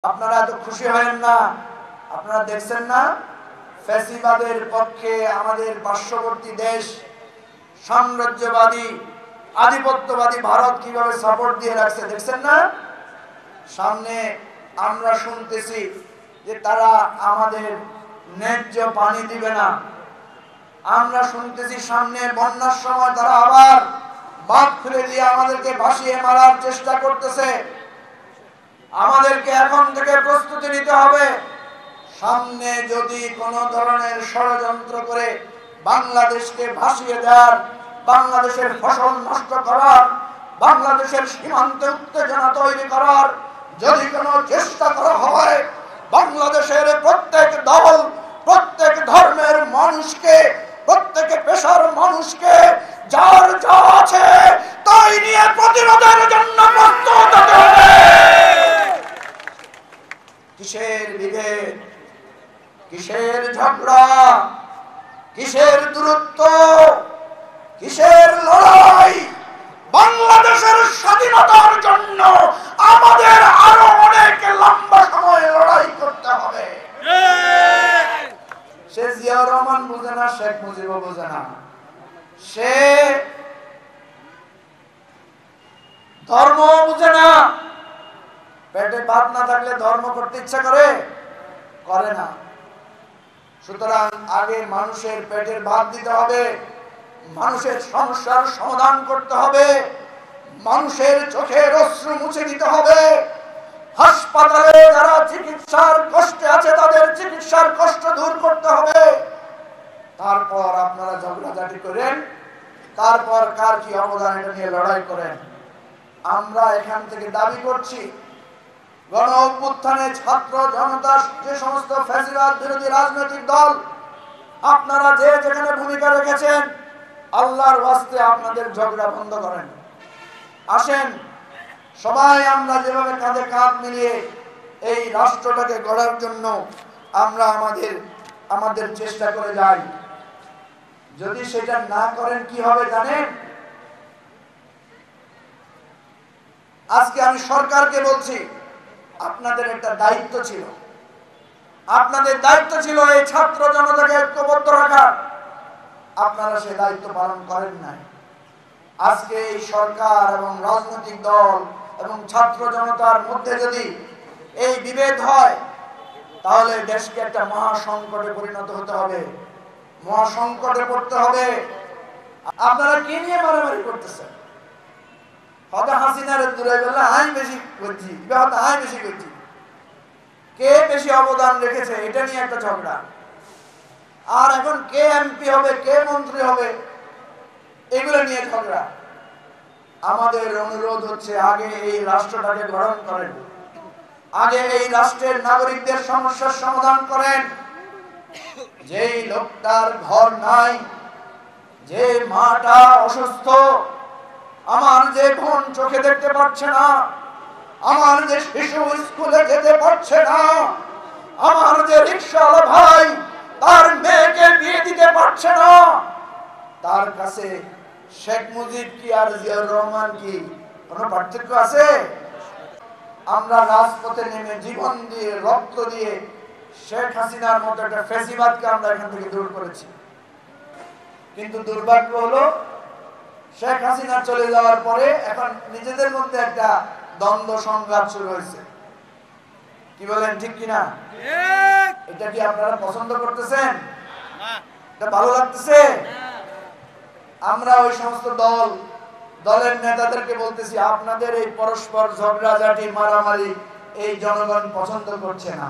আপনারা এত খুশি হয়েন না। আপনারা দেখছেন না ফ্যাসিবাদের পক্ষে আমাদের পার্শ্ববর্তী দেশ সাম্রাজ্যবাদী আধিপত্যবাদী ভারত কিভাবে সাপোর্ট দিয়ে রাখছে, দেখছেন না? সামনে আমরা শুনতেছি যে তারা আমাদের ন্যায্য পানি দিবে না। আমরা শুনতেছি সামনে বন্যার সময় তারা আবার বাঁধ খুলে দিয়ে আমাদেরকে ভাসিয়ে মারার চেষ্টা করতেছে। আমাদেরকে এখন থেকে প্রস্তুতি নিতে হবে, সামনে যদি কোনো ধরনের ষড়যন্ত্র করে বাংলাদেশকে ভাসিয়ে দেওয়ার, বাংলাদেশের ফসল নষ্ট করার, বাংলাদেশের সীমান্তে উত্তেজনা তৈরি করার যদি কোনো চেষ্টা করা হয়, বাংলাদেশের প্রত্যেক দল, প্রত্যেক ধর্মের মানুষকে, প্রত্যেক পেশার মানুষকে যার যা আছে তাই নিয়ে প্রতিরোধের জন্য প্রস্তুত হতে হবে। কিসের বিভেদ, কিসের ঝগড়া, কিসের দূরত্ব, কিসের লড়াই? বাংলাদেশের স্বাধীনতার জন্য আমাদের আরো অনেক লম্বা সময় লড়াই করতে হবে। সে জিয়াউর রহমান বুঝে না, শেখ মুজিবও বুঝে না, সে ধর্ম বুঝে না। পেটে ভাত না থাকলে ধর্ম করতে ইচ্ছা করে না। সুতরাং আগে মানুষের পেটের ভাত দিতে হবে, মানুষের সমস্যার সমাধান করতে হবে, মানুষের চোখের অশ্রু মুছে দিতে হবে। হাসপাতালে যারা চিকিৎসার কষ্টে আছে তাদের চিকিৎসার কষ্ট দূর করতে হবে। তারপর আপনারা ঝগড়াঝাটি করেন, তারপর কার কি অবদান এটা নিয়ে লড়াই করেন। আমরা এখান থেকে দাবি করছি, গণ অভ্যুত্থানে ছাত্র জনতা, যে সমস্ত ফ্যাসিবাদ বিরোধী রাজনৈতিক দল, আপনারা যে যেখানে ভূমিকা রেখেছেন, আল্লাহর ওয়াস্তে আপনাদের ঝগড়া বন্ধ করেন। আসেন সবাই আমরা যেভাবে কাঁধে কাঁধ মিলিয়ে এই রাষ্ট্রটাকে গড়ার জন্য আমরা আমাদের চেষ্টা করে যাই। যদি সেটা না করেন কি হবে জানেন? আজকে আমি সরকারকে বলছি, আপনাদের একটা দায়িত্ব ছিল, আপনাদের দায়িত্ব ছিল এই ছাত্র জনতাকে ঐক্যবদ্ধ রাখা। আপনারা সেই দায়িত্ব পালন করেন নাই। আজকে এই সরকার এবং রাজনৈতিক দল এবং ছাত্র জনতার মধ্যে যদি এই বিভেদ হয়, তাহলে দেশকে একটা মহাসংকটে পরিণত হতে হবে, মহাসংকটে পড়তে হবে। আপনারা কি নিয়ে মারামারি করতেছেন? হয়তো হাসিনার দূরে গেলে আমি বেশি করছি, আমি বেশি করছি, কে বেশি অবদান রেখেছে এটা নিয়ে একটা ঝগড়া। আর এখন কে এমপি হবে, কে মন্ত্রী হবে, এগুলো নিয়ে ঝগড়া। আমাদের অনুরোধ হচ্ছে, আগে এই রাষ্ট্রটাকে গ্রহণ করেন, আগে এই রাষ্ট্রের নাগরিকদের সমস্যার সমাধান করেন। যেই লোকটার ঘর নাই, যে মাটা অসুস্থ, আমার যে বোন চোখে দেখতে পাচ্ছে না, আমার যে শিশু স্কুলে যেতে পারছে না, আমার যে রিকশাওয়ালা ভাই তার মেয়েকে বিয়ে দিতে পারছে না, তার কাছে শেখ মুজিব কি আর জিয়াউর রহমান কি কোনো পার্থক্য আছে? আমরা রাজপথে নেমে জীবন দিয়ে, রক্ত দিয়ে শেখ হাসিনার মতো একটা ফ্যাসিবাদকে আমরা এখান থেকে দূর করেছি। কিন্তু দুর্ভাগ্য হলো, শেখ হাসিনা চলে যাওয়ার পরে এখন নিজেদের মধ্যে একটা দ্বন্দ্ব সংঘাত শুরু হয়েছে। কি বলেন, ঠিক কিনা? এটা কি আপনারা পছন্দ করতেছেন? এটা ভালো লাগতেছে? আমরা ওই সমস্ত দলের নেতাদেরকে বলতেছি, আপনাদের এই পরস্পর ঝগড়াঝাটি, মারামারি এই জনগণ পছন্দ করছে না।